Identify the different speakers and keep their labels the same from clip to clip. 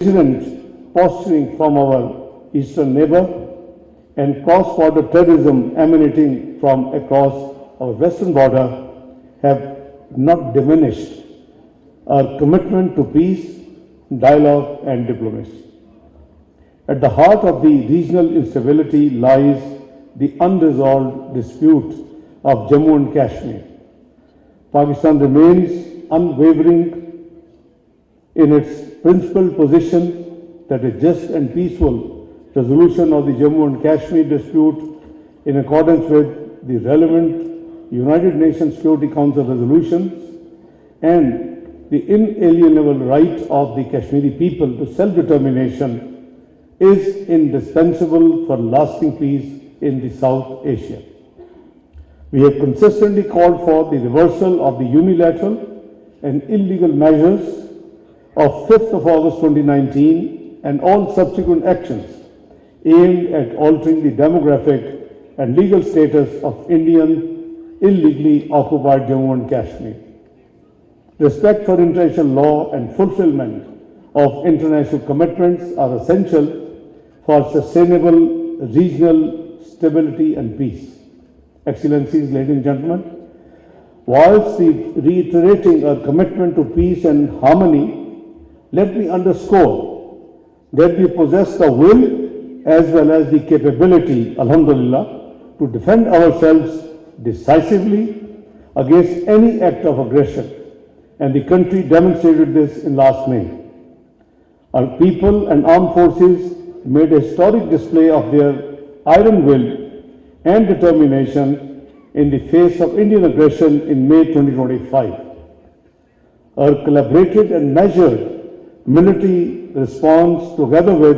Speaker 1: Vigilant posturing from our eastern neighbor and cross-border terrorism emanating from across our western border have not diminished our commitment to peace, dialogue and diplomacy. At the heart of the regional instability lies the unresolved dispute of Jammu and Kashmir. Pakistan remains unwavering in its principled position that a just and peaceful resolution of the Jammu and Kashmir dispute in accordance with the relevant United Nations Security Council resolutions and the inalienable right of the Kashmiri people to self-determination is indispensable for lasting peace in the South Asia. We have consistently called for the reversal of the unilateral and illegal measures of 5th of August 2019 and all subsequent actions aimed at altering the demographic and legal status of Indian illegally occupied Jammu and Kashmir. Respect for international law and fulfillment of international commitments are essential for sustainable regional stability and peace. Excellencies, ladies and gentlemen, whilst reiterating our commitment to peace and harmony, let me underscore that we possess the will as well as the capability, alhamdulillah, to defend ourselves decisively against any act of aggression, and the country demonstrated this in last May. Our people and armed forces made a historic display of their iron will and determination in the face of Indian aggression in May 2025. Our collaborated and measured military response together with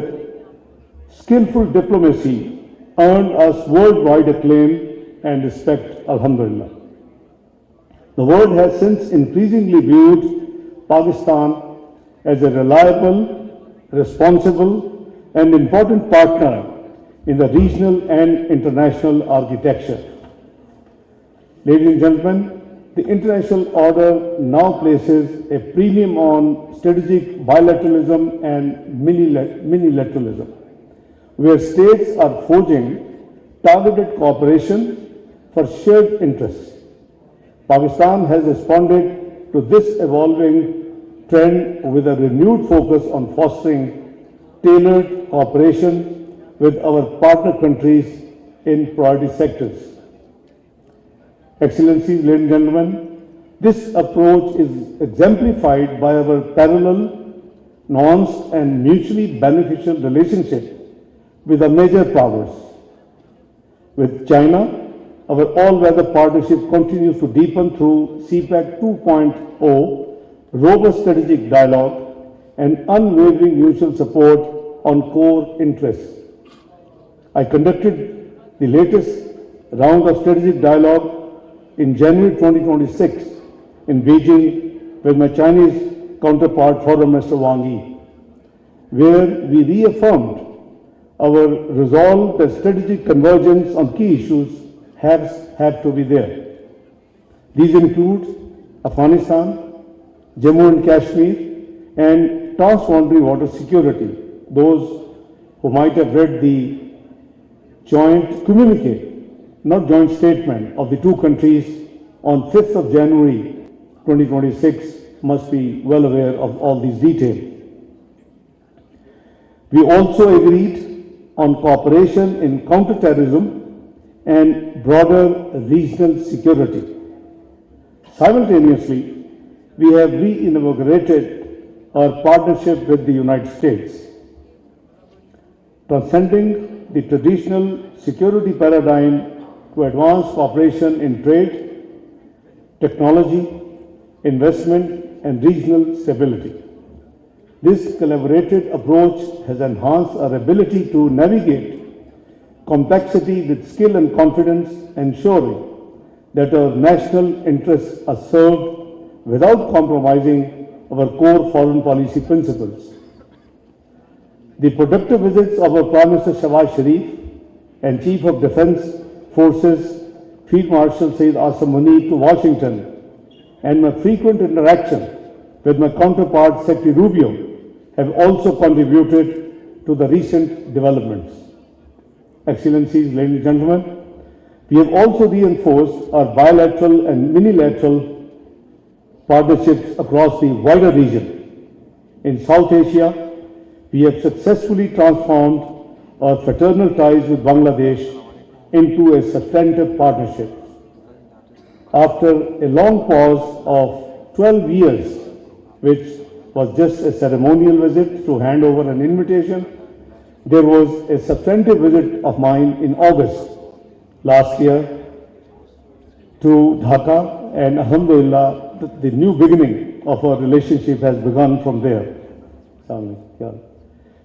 Speaker 1: skillful diplomacy earned us worldwide acclaim and respect, alhamdulillah. The world has since increasingly viewed Pakistan as a reliable, responsible and important partner in the regional and international architecture. Ladies and gentlemen, the international order now places a premium on strategic bilateralism and minilateralism, where states are forging targeted cooperation for shared interests. Pakistan has responded to this evolving trend with a renewed focus on fostering tailored cooperation with our partner countries in priority sectors. Excellencies, ladies and gentlemen, this approach is exemplified by our parallel, nuanced and mutually beneficial relationship with the major powers. With China, our all-weather partnership continues to deepen through CPEC 2.0, robust strategic dialogue and unwavering mutual support on core interests. I conducted the latest round of strategic dialogue in January 2026 in Beijing with my Chinese counterpart, Foreign Minister Wang Yi, where we reaffirmed our resolve that strategic convergence on key issues have to be there. These include Afghanistan, Jammu and Kashmir, and transboundary water security. Those who might have read the joint communique, not joint statement, of the two countries on 5th of January 2026 must be well aware of all these details. We also agreed on cooperation in counterterrorism and broader regional security. Simultaneously, we have reinvigorated our partnership with the United States. Transcending the traditional security paradigm to advance cooperation in trade, technology, investment and regional stability. This collaborated approach has enhanced our ability to navigate complexity with skill and confidence, ensuring that our national interests are served without compromising our core foreign policy principles. The productive visits of our Prime Minister Shahbaz Sharif and Chief of Defence Forces Field Marshal Sayyid Asim Munir to Washington and my frequent interaction with my counterpart Secretary Rubio have also contributed to the recent developments. Excellencies, ladies and gentlemen, we have also reinforced our bilateral and unilateral partnerships across the wider region. In South Asia, we have successfully transformed our fraternal ties with Bangladesh into a substantive partnership. After a long pause of 12 years, which was just a ceremonial visit to hand over an invitation, there was a substantive visit of mine in August last year to Dhaka, and Alhamdulillah, the new beginning of our relationship has begun from there.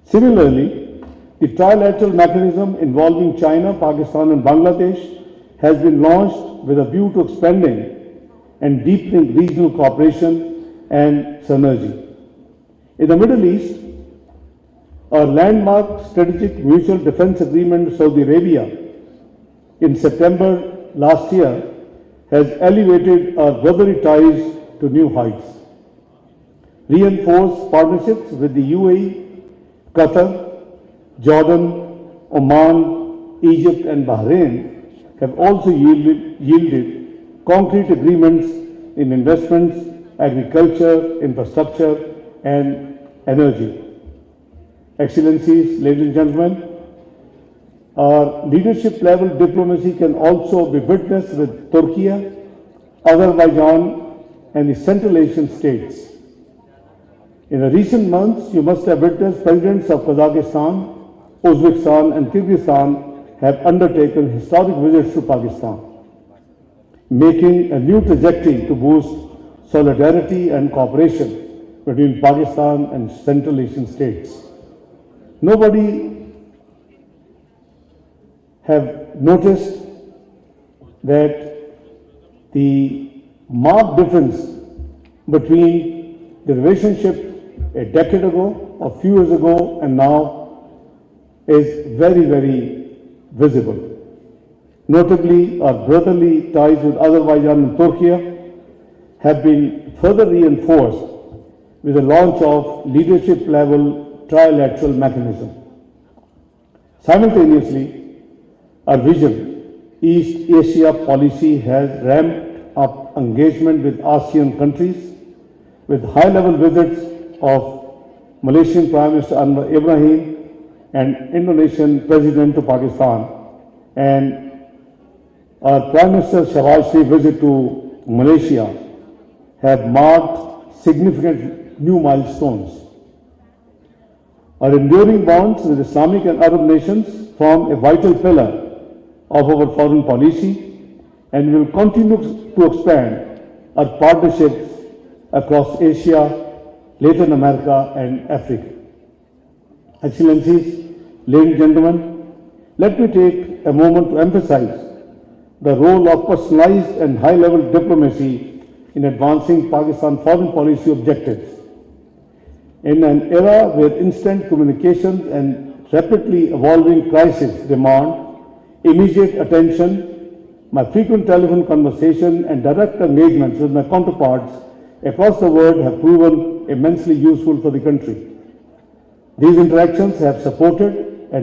Speaker 1: Similarly, the trilateral mechanism involving China, Pakistan and Bangladesh has been launched with a view to expanding and deepening regional cooperation and synergy. In the Middle East, our landmark strategic mutual defense agreement with Saudi Arabia in September last year has elevated our brotherly ties to new heights. Reinforced partnerships with the UAE, Qatar, Jordan, Oman, Egypt and Bahrain have also yielded concrete agreements in investments, agriculture, infrastructure and energy. Excellencies, ladies and gentlemen, our leadership level diplomacy can also be witnessed with Turkey, Azerbaijan and the Central Asian states. In the recent months, you must have witnessed presidents of Kazakhstan, Uzbekistan and Kyrgyzstan have undertaken historic visits to Pakistan, making a new trajectory to boost solidarity and cooperation between Pakistan and Central Asian states. Nobody have noticed that the marked difference between the relationship a decade ago, a few years ago, and now is very, very visible. Notably, our brotherly ties with Azerbaijan and Turkey have been further reinforced with the launch of leadership-level trilateral mechanism. Simultaneously, our vision, East Asia policy has ramped up engagement with ASEAN countries with high-level visits of Malaysian Prime Minister Anwar Ibrahim and Indonesian President to Pakistan, and our Prime Minister Shahbaz Sharif's visit to Malaysia have marked significant new milestones. Our enduring bonds with Islamic and Arab nations form a vital pillar of our foreign policy, and we will continue to expand our partnerships across Asia, Latin America and Africa. Excellencies, ladies and gentlemen, let me take a moment to emphasize the role of personalized and high-level diplomacy in advancing Pakistan's foreign policy objectives. In an era where instant communications and rapidly evolving crises demand immediate attention, my frequent telephone conversation and direct engagements with my counterparts across the world have proven immensely useful for the country. These interactions have supported the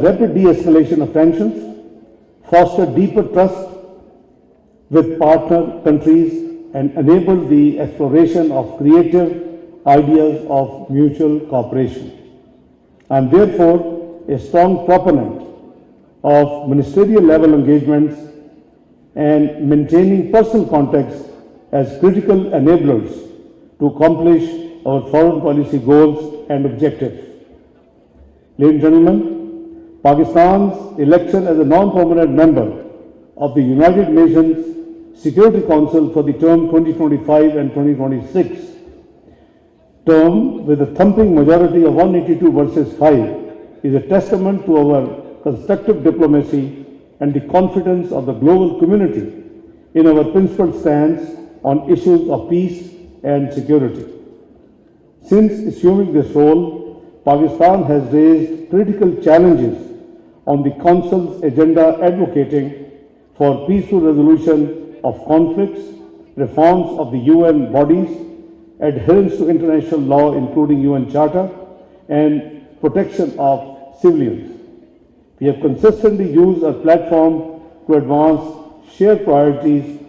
Speaker 1: rapid de-escalation of tensions, fostered deeper trust with partner countries, and enabled the exploration of creative ideas of mutual cooperation. I am therefore a strong proponent of ministerial level engagements and maintaining personal contacts as critical enablers to accomplish our foreign policy goals and objectives. Ladies and gentlemen, Pakistan's election as a non-permanent member of the United Nations Security Council for the term 2025 and 2026 term with a thumping majority of 182 versus 5 is a testament to our constructive diplomacy and the confidence of the global community in our principled stance on issues of peace and security. Since assuming this role, Pakistan has raised critical challenges on the Council's agenda advocating for peaceful resolution of conflicts, reforms of the UN bodies, adherence to international law, including UN Charter, and protection of civilians. We have consistently used our platform to advance shared priorities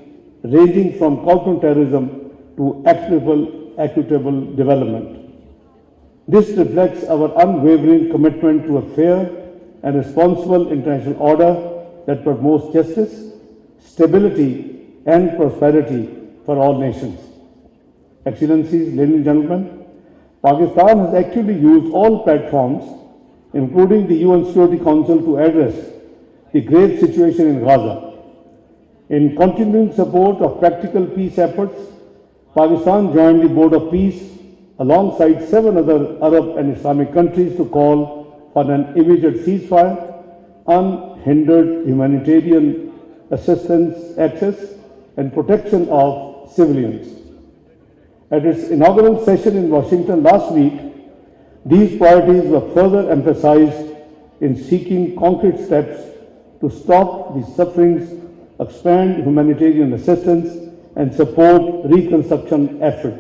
Speaker 1: ranging from counter-terrorism to equitable development. This reflects our unwavering commitment to a fair and responsible international order that promotes justice, stability, and prosperity for all nations. Excellencies, ladies and gentlemen, Pakistan has actively used all platforms, including the UN Security Council, to address the grave situation in Gaza. In continuing support of practical peace efforts, Pakistan joined the Board of Peace alongside 7 other Arab and Islamic countries to call for an immediate ceasefire, unhindered humanitarian assistance access, and protection of civilians. At its inaugural session in Washington last week, these priorities were further emphasized in seeking concrete steps to stop the sufferings, expand humanitarian assistance, and support reconstruction efforts.